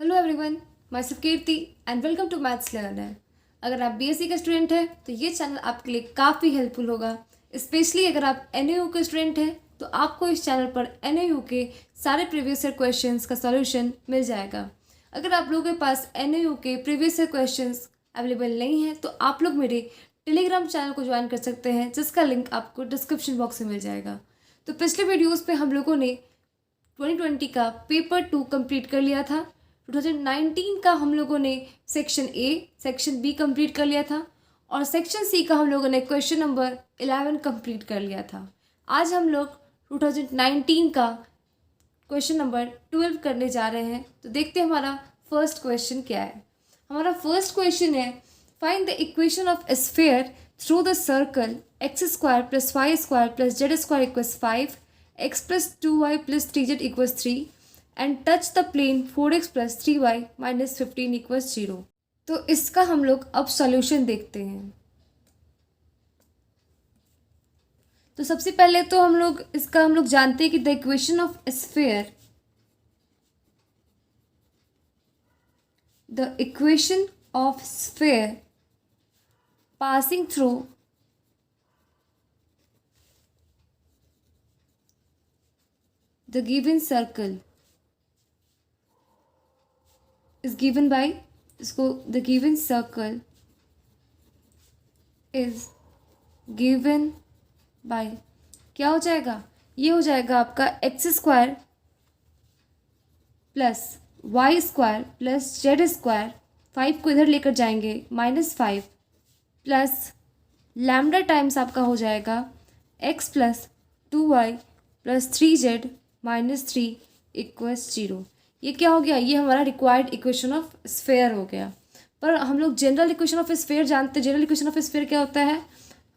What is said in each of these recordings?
Hello everyone, myself Kirti and welcome to maths learner. अगर आप BSc का student हैं तो ये चैनल आपके लिए काफ़ी हेल्पफुल होगा। स्पेशली अगर आप एनएयू के स्टूडेंट हैं तो आपको इस चैनल पर एनएयू के सारे प्रीवियस ईयर क्वेश्चंस का सॉल्यूशन मिल जाएगा। अगर आप लोगों के पास एनएयू के प्रीवियस ईयर क्वेश्चंस अवेलेबल नहीं है तो आप लोग मेरे टेलीग्राम चैनल को ज्वाइन कर सकते हैं, जिसका लिंक आपको डिस्क्रिप्शन बॉक्स में मिल जाएगा। तो पिछले वीडियोज़ पे हम लोगों ने 2020 का पेपर 2 कंप्लीट कर लिया था। 2019 का हम लोगों ने section A, section B complete कर लिया था और सेक्शन सी का हम लोगों ने क्वेश्चन नंबर 11 कंप्लीट कर लिया था। आज हम लोग 2019 का क्वेश्चन नंबर 12 करने जा रहे हैं। तो देखते हैं हमारा फर्स्ट क्वेश्चन क्या है। हमारा फर्स्ट क्वेश्चन है, find the equation of a sphere through the circle X square plus Y square plus Z square equals 5, x plus 2y plus 3z equals 3 and touch the plane 4x plus 3y minus 15 equals 0। तो इसका हम लोग अब solution देखते हैं। तो सबसे पहले तो हम लोग जानते हैं कि the equation of sphere, the equation of sphere passing through the given circle is given by, इसको the given circle is given by क्या हो जाएगा, ये हो जाएगा आपका X square plus Y square plus Z square, 5 को इधर लेकर जाएंगे -5 प्लस लैम्डा टाइम्स आपका हो जाएगा X plus 2y plus 3z -3 equals 0। ये क्या हो गया, ये हमारा रिक्वायर्ड इक्वेशन ऑफ स्फीयर हो गया। पर हम लोग जनरल इक्वेशन ऑफ स्फीयर जानते हैं। जनरल इक्वेशन ऑफ स्फीयर क्या होता है,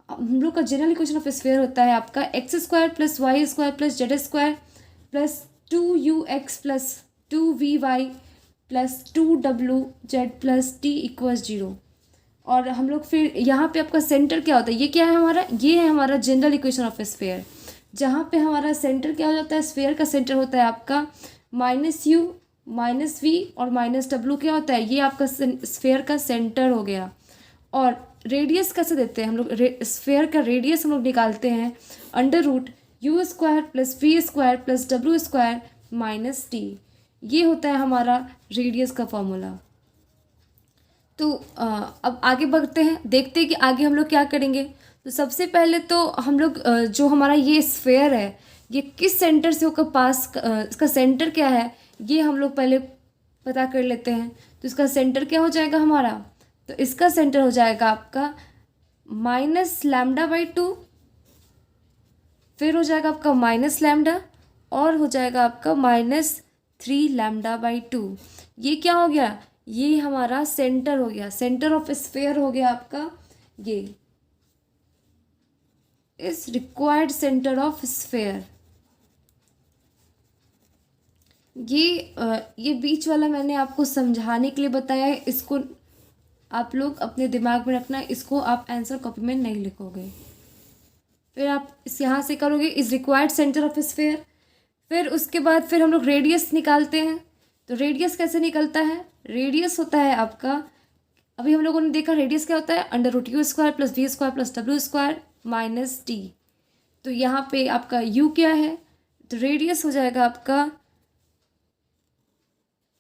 हम लोग का जनरल इक्वेशन ऑफ स्फीयर होता है आपका X square plus Y square plus Z square plus 2ux plus 2vy plus 2wz plus t equals 0। और हम लोग फिर यहाँ पे आपका सेंटर क्या होता है, ये क्या है हमारा, ये है हमारा जनरल इक्वेशन ऑफ स्फीयर, जहाँ पे हमारा सेंटर क्या हो जाता है, स्फीयर का सेंटर होता है आपका -u -v और -w क्या होता है, ये आपका स्फीयर का सेंटर हो गया। और रेडियस कैसे देते हैं हम लोग, स्फीयर का रेडियस हम लोग निकालते हैं √u² plus v² plus w² minus t। ये होता है हमारा रेडियस का फॉर्मूला। तो अब आगे बढ़ते हैं, देखते हैं कि आगे हम लोग क्या करेंगे। तो सबसे पहले तो हम लोग जो हमारा ये स्फीयर है, ये किस सेंटर से होकर पास, इसका सेंटर क्या है ये हम लोग पहले पता कर लेते हैं। तो इसका सेंटर क्या हो जाएगा हमारा, तो इसका सेंटर हो जाएगा आपका -λ/2, फिर हो जाएगा आपका -λ और हो जाएगा आपका -3λ/2। ये क्या हो गया, ये हमारा सेंटर हो गया, सेंटर ऑफ स्फीयर हो गया आपका, ये इस रिक्वायर्ड सेंटर ऑफ स्फीयर। ये बीच वाला मैंने आपको समझाने के लिए बताया है, इसको आप लोग अपने दिमाग में रखना, इसको आप आंसर कॉपी में नहीं लिखोगे। फिर आप इस यहाँ से करोगे इस रिक्वायर्ड सेंटर ऑफ स्फीयर। फिर उसके बाद फिर हम लोग रेडियस निकालते हैं। तो रेडियस कैसे निकलता है, रेडियस होता है आपका, अभी हम लोगों ने देखा रेडियस क्या होता है, √u² plus v² plus w² minus t। तो यहाँ पे आपका u क्या है, तो रेडियस हो जाएगा आपका,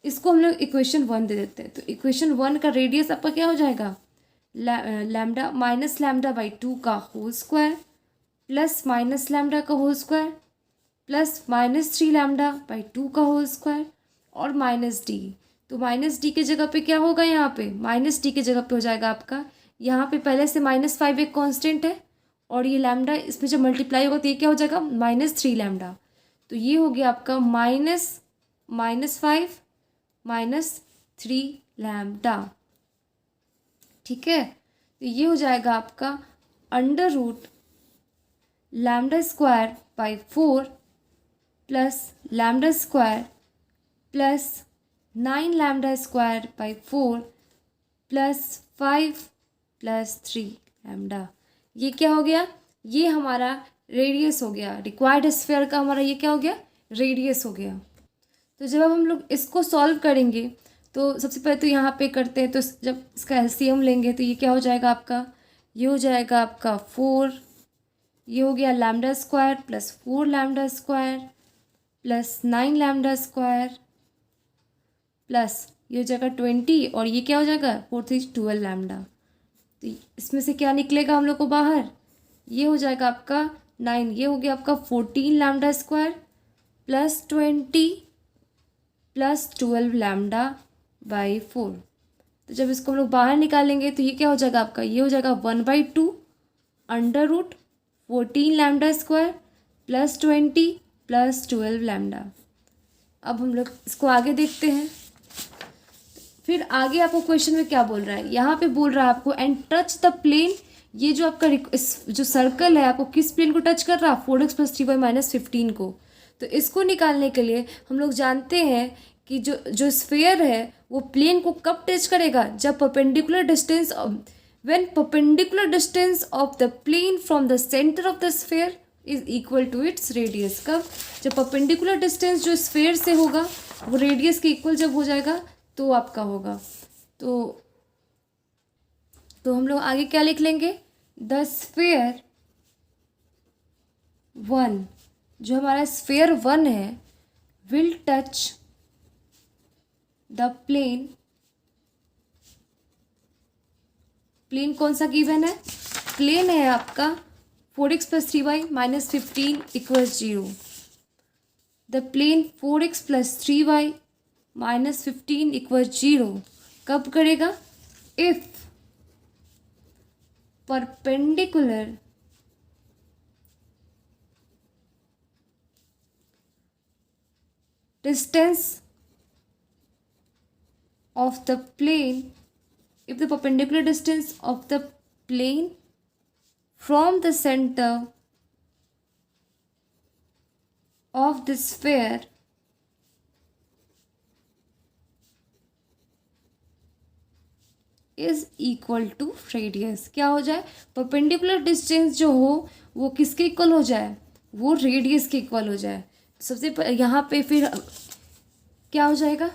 इसको हम लोग इक्वेशन 1 दे देते हैं। तो इक्वेशन 1 का रेडियस आपका क्या हो जाएगा, लैम्डा -λ/2 का होल स्क्वायर प्लस -λ का होल स्क्वायर प्लस -3λ/2 का होल स्क्वायर और -d। तो -d की जगह पे क्या होगा, यहाँ पे -d की जगह पे हो जाएगा आपका, यहाँ पे पहले से -5 एक कांस्टेंट है और ये लैम्डा इसमें जब मल्टीप्लाई होगा तो ये क्या हो जाएगा -3λ। तो ये हो गया आपका -5 -3λ। ठीक है, तो ये हो जाएगा आपका √λ²/4 प्लस λ² प्लस 9λ²/4 प्लस 5 प्लस 3λ। ये क्या हो गया, ये हमारा रेडियस हो गया, रिक्वायर्ड स्फीयर का हमारा ये क्या हो गया, रेडियस हो गया। तो जब अब हम लोग इसको सॉल्व करेंगे तो सबसे पहले तो यहाँ पे करते हैं, तो जब इसका एलसीएम लेंगे तो ये क्या हो जाएगा आपका, ये हो जाएगा आपका 4, ये हो गया lambda square plus 4 lambda square plus 9 lambda square plus ये हो जाएगा 20, और ये क्या हो जाएगा 4 3 12 लैम्डा। तो इसमें से क्या निकलेगा हम लोग को बाहर, ये हो जाएगा आपका 9, ये हो गया आपका 14 lambda square plus 20 plus 12 lambda by 4। तो जब इसको हम लोग बाहर निकालेंगे तो ये क्या हो जाएगा आपका, ये हो जाएगा 1/2 under root 14 lambda square plus 20 plus 12 lambda. अब हम लोग इसको आगे देखते हैं। फिर आगे आपको क्वेश्चन में क्या बोल रहा है, यहाँ पे बोल रहा है आपको एंड टच द प्लेन, ये जो आपका इस जो सर्कल है आपको किस प्लेन को टच कर रहा है, 4x + 3y - 15 को। तो इसको निकालने के लिए हम लोग जानते हैं कि जो स्फेयर है वो प्लेन को कब टच करेगा, जब perpendicular distance when perpendicular distance of the plane from the centre of the sphere is equal to its radius. कब, जब परपेंडिकुलर डिस्टेंस जो स्फेयर से होगा वो रेडियस के इक्वल जब हो जाएगा तो आपका होगा। तो हम लोग आगे क्या लिख लेंगे, द स्फेयर 1, जो हमारा स्फेयर 1 है will touch the plane, plane कौन सा गिवन है, प्लेन है आपका 4x + 3y - 15 = 0। The plane 4x + 3y - 15 = 0 कब करेगा, if perpendicular distance of the plane, if the perpendicular distance of the plane from the center of the sphere is equal to radius। क्या हो जाए, perpendicular distance जो हो वो किसके equal हो जाए, वो रेडियस के इक्वल हो जाए। सबसे यहाँ पे फिर क्या हो जाएगा,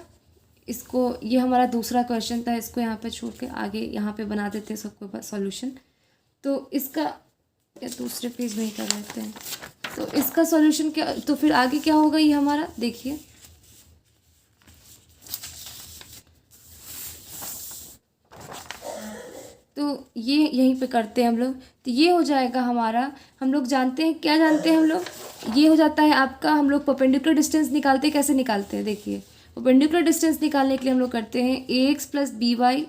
इसको, ये हमारा दूसरा क्वेश्चन था, इसको यहाँ पे छोड़ के आगे यहाँ पे बना देते हैं सबको सॉल्यूशन। तो इसका या दूसरे पेज में ही कर लेते हैं। तो इसका सॉल्यूशन क्या, तो फिर आगे क्या होगा, ये हमारा देखिए, तो ये यहीं पे करते हैं हम लोग। तो ये हो जाएगा हमारा, हम लोग जानते हैं, क्या जानते हैं हम लोग, ये हो जाता है आपका, हम लोग परपेंडिकुलर डिस्टेंस निकालते हैं, कैसे निकालते हैं देखिए, परपेंडिकुलर डिस्टेंस निकालने के लिए हम लोग करते हैं ax + by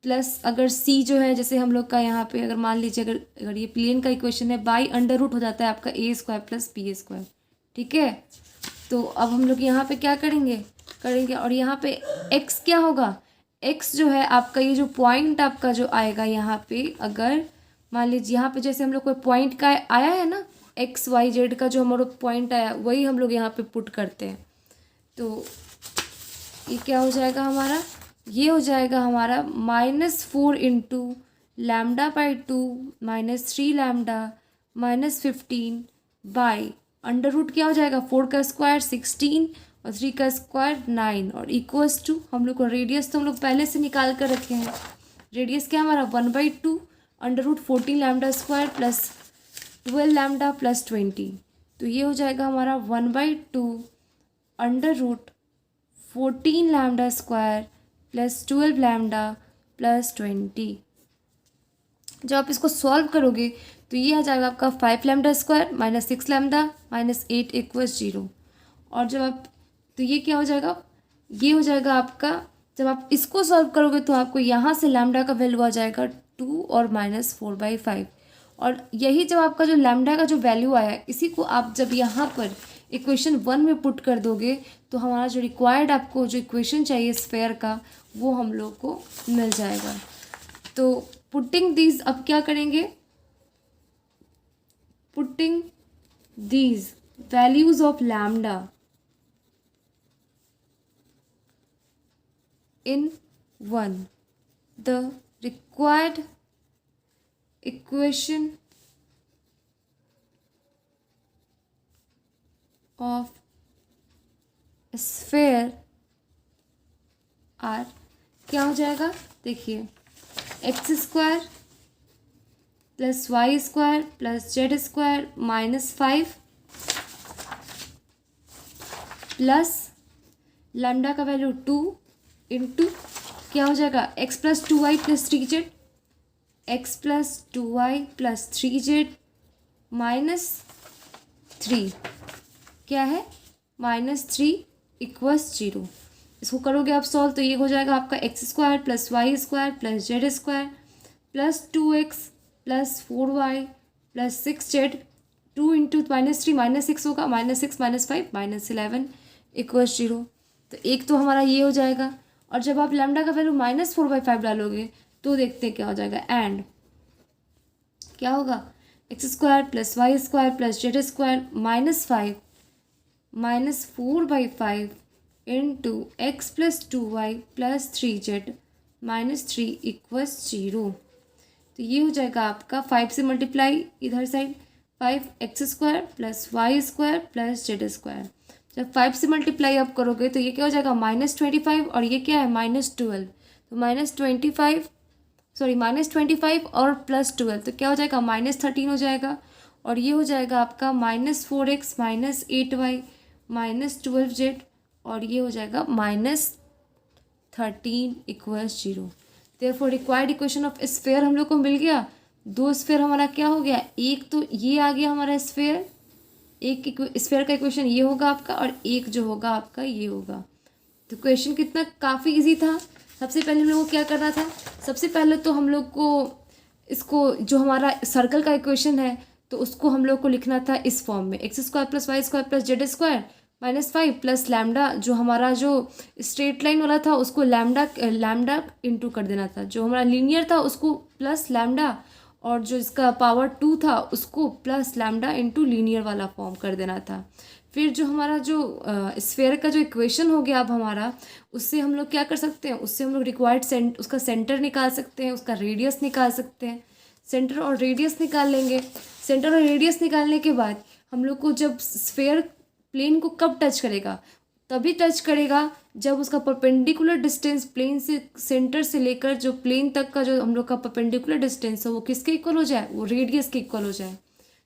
प्लस, अगर c जो है जैसे हम लोग का यहाँ पे अगर मान लीजिए अगर ये प्लेन का इक्वेशन है, बाई अंडर रूट हो जाता है आपका a² + b²। ठीक है, तो अब हम लोग यहाँ पे क्या करेंगे, और यहाँ पे x क्या होगा, x जो है आपका, ये जो पॉइंट आपका जो आएगा यहाँ पे, अगर मान लीजिए यहाँ पे जैसे हम लोग कोई पॉइंट का आया है ना, XYZ का जो हमारा पॉइंट आया वही हम लोग यहाँ पे पुट करते हैं। तो ये क्या हो जाएगा हमारा, ये हो जाएगा हमारा -4 × λ/2 - 3 λ - 15 बाई अंडर रूट क्या हो जाएगा, 4 का स्क्वायर 16 और 3 का स्क्वायर 9 और इक्वल्स टू, हम लोग को रेडियस तो हम लोग पहले से निकाल कर रखे हैं, रेडियस क्या हमारा 1/2 अंडर रूट 14 λ² प्लस 12 λ प्लस 20। तो ये हो जाएगा हमारा 1/2 अंडर रूट 14 λ² प्लस 12 λ प्लस 20। जब आप इसको सॉल्व करोगे तो ये आ जाएगा आपका 5 λ² - 6 λ - 8 = 0। और जब आप, तो ये क्या हो जाएगा, ये हो जाएगा आपका, जब आप इसको सॉल्व करोगे तो आपको यहाँ से लैम्डा का वैल्यू आ जाएगा 2 और -4/5। और यही जब आपका जो लैम्डा का जो वैल्यू आया है, इसी को आप जब यहाँ पर इक्वेशन 1 में पुट कर दोगे तो हमारा जो रिक्वायर्ड आपको जो इक्वेशन चाहिए स्फेयर का वो हम लोग को मिल जाएगा। तो पुटिंग दीज, अब क्या करेंगे, putting these values of lambda in 1, the required equation of a sphere are क्या हो जाएगा, देखिए X square plus Y square plus Z square -5 plus lambda का वैल्यू 2 इंटू क्या हो जाएगा X plus 2y plus 3z, X plus 2y plus 3z -3 क्या है -3 इक्वल्स 0। इसको करोगे आप सॉल्व तो ये हो जाएगा आपका X square plus Y square plus Z square plus 2x plus 4y plus 6z, 2 into -3 -6 होगा, -6 -5 -11 इक्वल्स 0। तो एक तो हमारा ये हो जाएगा। और जब आप लैम्डा का वैल्यू -4/5 डालोगे तो देखते हैं क्या हो जाएगा, एंड क्या होगा X square plus Y square plus Z square -5 -4/5 into X plus 2y plus 3z -3 equals 0। तो ये हो जाएगा आपका 5 से मल्टीप्लाई इधर side 5x square plus Y square plus Z square. जब 5 से मल्टीप्लाई आप करोगे तो ये क्या हो जाएगा -25 और ये क्या है -12। तो -25 और प्लस 12 तो क्या हो जाएगा -13 हो जाएगा। और ये हो जाएगा आपका -4x -8y -12z और ये हो जाएगा -13 equals 0। Therefore required equation of sphere हम लोग को मिल गया। दो स्फेयर हमारा क्या हो गया, एक तो ये आ गया हमारा स्फेयर, एक स्फेयर का इक्वेशन ये होगा आपका और एक जो होगा आपका ये होगा। तो क्वेश्चन कितना काफ़ी इजी था। सबसे पहले हम लोग को क्या करना था, सबसे पहले तो हम लोग को इसको जो हमारा सर्कल का इक्वेशन है तो उसको हम लोग को लिखना था इस फॉर्म में, X square plus Y square plus Z square -5 plus lambda, जो हमारा जो स्ट्रेट लाइन वाला था उसको लैम्डा इंटू कर देना था, जो हमारा लीनियर था उसको प्लस लैम्डा और जो इसका पावर 2 था उसको प्लस लैम्डा इंटू लीनियर वाला फॉर्म कर देना था। फिर जो हमारा जो स्फेयर का जो इक्वेशन हो गया अब हमारा, उससे हम लोग क्या कर सकते हैं, उससे हम लोग रिक्वायर्ड उसका सेंटर निकाल सकते हैं, उसका रेडियस निकाल सकते हैं। सेंटर और रेडियस निकाल लेंगे। सेंटर और रेडियस निकालने के बाद हम लोग को जब स्फेयर प्लेन को कब टच करेगा, तभी टच करेगा जब उसका परपेंडिकुलर डिस्टेंस प्लेन से सेंटर से लेकर जो प्लेन तक का जो हम लोग का परपेंडिकुलर डिस्टेंस है वो किसके इक्वल हो जाए, वो रेडियस के इक्वल हो जाए।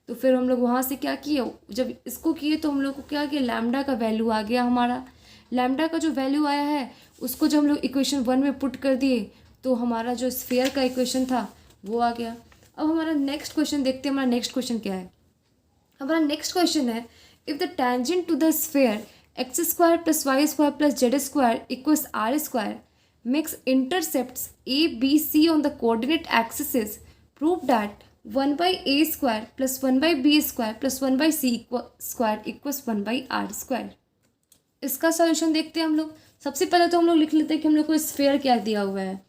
तो फिर हम लोग वहाँ से क्या किए, जब इसको किए तो हम लोग को क्या किया, लैम्डा का वैल्यू आ गया हमारा। लैम्डा का जो वैल्यू आया है उसको जब हम लोग इक्वेशन 1 में पुट कर दिए तो हमारा जो स्फेयर का इक्वेशन था वो आ गया। अब हमारा नेक्स्ट क्वेश्चन देखते हैं, हमारा नेक्स्ट क्वेश्चन क्या है। हमारा नेक्स्ट क्वेश्चन है, if the tangent to the sphere X square plus Y square plus Z square equals R square makes intercepts a b c on the coordinate axes, prove that 1 by a square plus 1 by b square plus 1 by c square equals 1 by r square। इसका solution देखते हैं हम लोग। सबसे पहले तो हम लोग लिख लेते हैं कि हम लोग को स्फेयर क्या दिया हुआ है।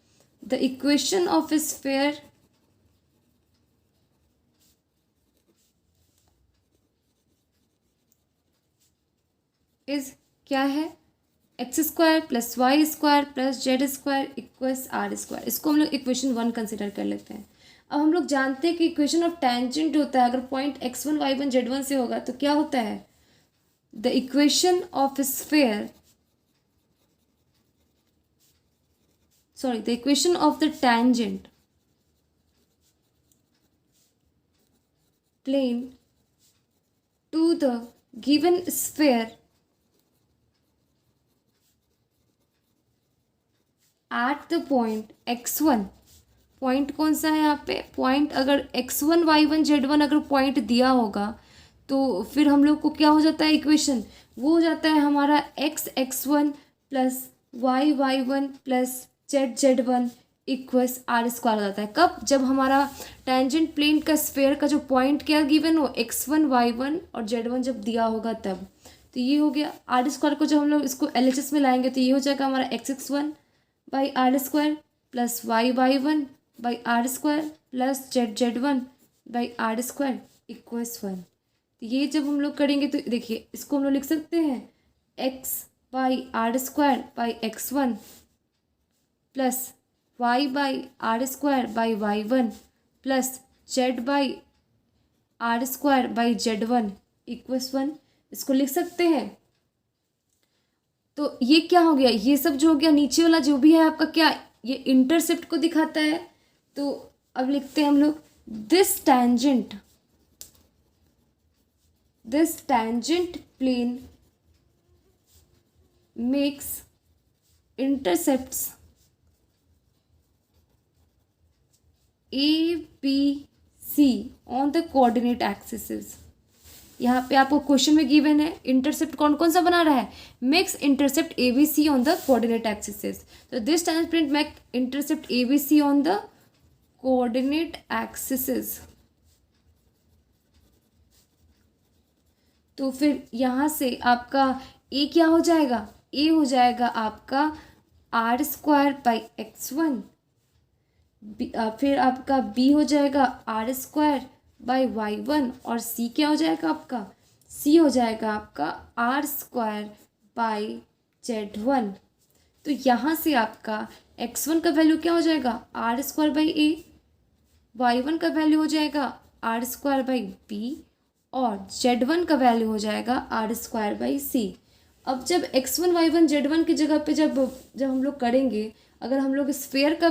The equation of sphere is क्या है, X square plus Y square plus Z square equals R square. इसको हम लोग इक्वेशन 1 कंसिडर कर लेते हैं। अब हम लोग जानते हैं कि इक्वेशन ऑफ टेंजेंट होता है, अगर पॉइंट x1 y1 z1 से होगा तो क्या होता है, the equation of sphere the equation of the tangent plane to the given sphere at the point x1। Point कौन सा है यहाँ पे, पॉइंट अगर x1 y1 z1 अगर पॉइंट दिया होगा तो फिर हम लोग को क्या हो जाता है इक्वेशन, वो हो जाता है हमारा x1 plus y1 plus z1 equals R square हो जाता है। कब, जब हमारा टेंजेंट प्लेन का स्फेयर का जो पॉइंट क्या गिवन हो x1 y1 और z1 जब दिया होगा तब। तो ये हो गया आर स्क्वायर को जब हम लोग इसको LHS में लाएंगे तो ये हो जाएगा हमारा x1 by R square plus y1 by R square plus z1 by R square equals 1। तो ये जब हम लोग करेंगे तो देखिए इसको हम लोग लिख सकते हैं x by R square by x1 plus y by R square by y1 plus z by R square by z1 equals 1। इसको लिख सकते हैं तो ये क्या हो गया, ये सब जो हो गया नीचे वाला जो भी है आपका क्या, ये इंटरसेप्ट को दिखाता है। तो अब लिखते हैं हम लोग this tangent plane makes intercepts A B C on the coordinate axes। यहाँ पे आपको क्वेश्चन में गिवन है इंटरसेप्ट कौन कौन सा बना रहा है, makes intercept a b c on the coordinate axis. तो this time print make intercept a b c on the coordinate axis. तो फिर यहाँ से आपका ए क्या हो जाएगा, ए हो जाएगा आपका आर स्क्वायर बाई x1, फिर आपका बी हो जाएगा आर स्क्वायर बाई y1, और सी क्या हो जाएगा आपका, सी हो जाएगा आपका आर स्क्वायर बाई z1। तो यहाँ से आपका x1 का वैल्यू क्या हो जाएगा are square by A, y1 का वैल्यू हो जाएगा आर स्क्वायर बाई बी, और z1 का वैल्यू हो जाएगा आर स्क्वायर बाई सी। अब जब x1 y1 z1 की जगह पे जब हम लोग करेंगे, अगर हम लोग स्फेयर का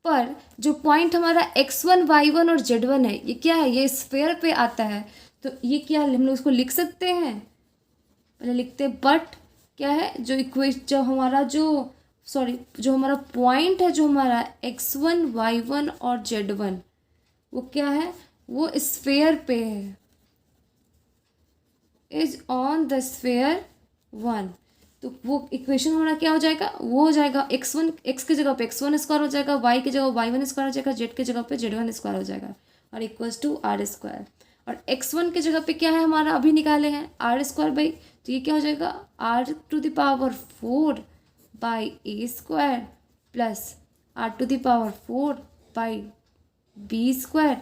पर जो पॉइंट हमारा x1 y1 और z1 है, ये क्या है, ये स्फेयर पे आता है। तो ये क्या हम लोग उसको लिख सकते हैं, पहले लिखते हैं बट क्या है जो हमारा पॉइंट है, जो हमारा x1 y1 और z1 वो क्या है, वो स्फेयर पे है, इज ऑन द स्फेयर 1। तो वो इक्वेशन हमारा क्या हो जाएगा, वो हो जाएगा x1 x की जगह पे x1 स्क्वायर हो जाएगा, y की जगह y1 स्क्वायर हो जाएगा, z की जगह पे z1 स्क्वायर हो जाएगा, और इक्वल्स टू आर स्क्वायर। और x1 की जगह पे क्या है हमारा अभी निकाले हैं आर स्क्वायर बाई, तो ये क्या हो जाएगा R to the power 4 by A square plus R to the power 4 by B square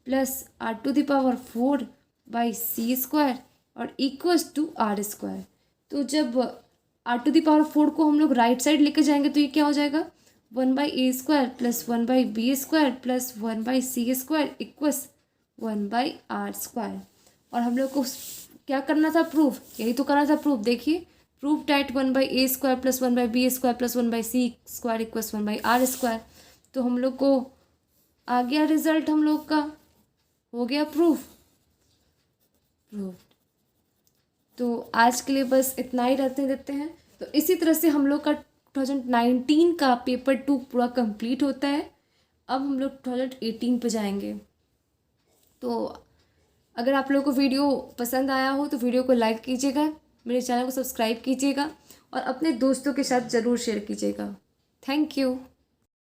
plus R to the power 4 by C square और इक्वल्स टू आर स्क्वायर। तो जब आर टू द पावर 4 को हम लोग right side लेके जाएंगे तो ये क्या हो जाएगा 1 by A square plus 1 by B square plus 1 by C square equals 1 by R square. और हम लोग को क्या करना था, प्रूफ, यही तो करना था प्रूफ। देखिए proof that 1 by A square plus 1 by B square plus 1 by C square equals 1 by R square. तो हम लोग को आ गया रिजल्ट, हम लोग का हो गया प्रूफ। तो आज के लिए बस इतना ही रहते देते हैं। तो इसी तरह से हम लोग का 2019 का पेपर 2 पूरा कंप्लीट होता है। अब हम लोग 2018 पे जाएंगे। तो अगर आप लोगों को वीडियो पसंद आया हो तो वीडियो को लाइक कीजिएगा, मेरे चैनल को सब्सक्राइब कीजिएगा और अपने दोस्तों के साथ ज़रूर शेयर कीजिएगा। Thank you.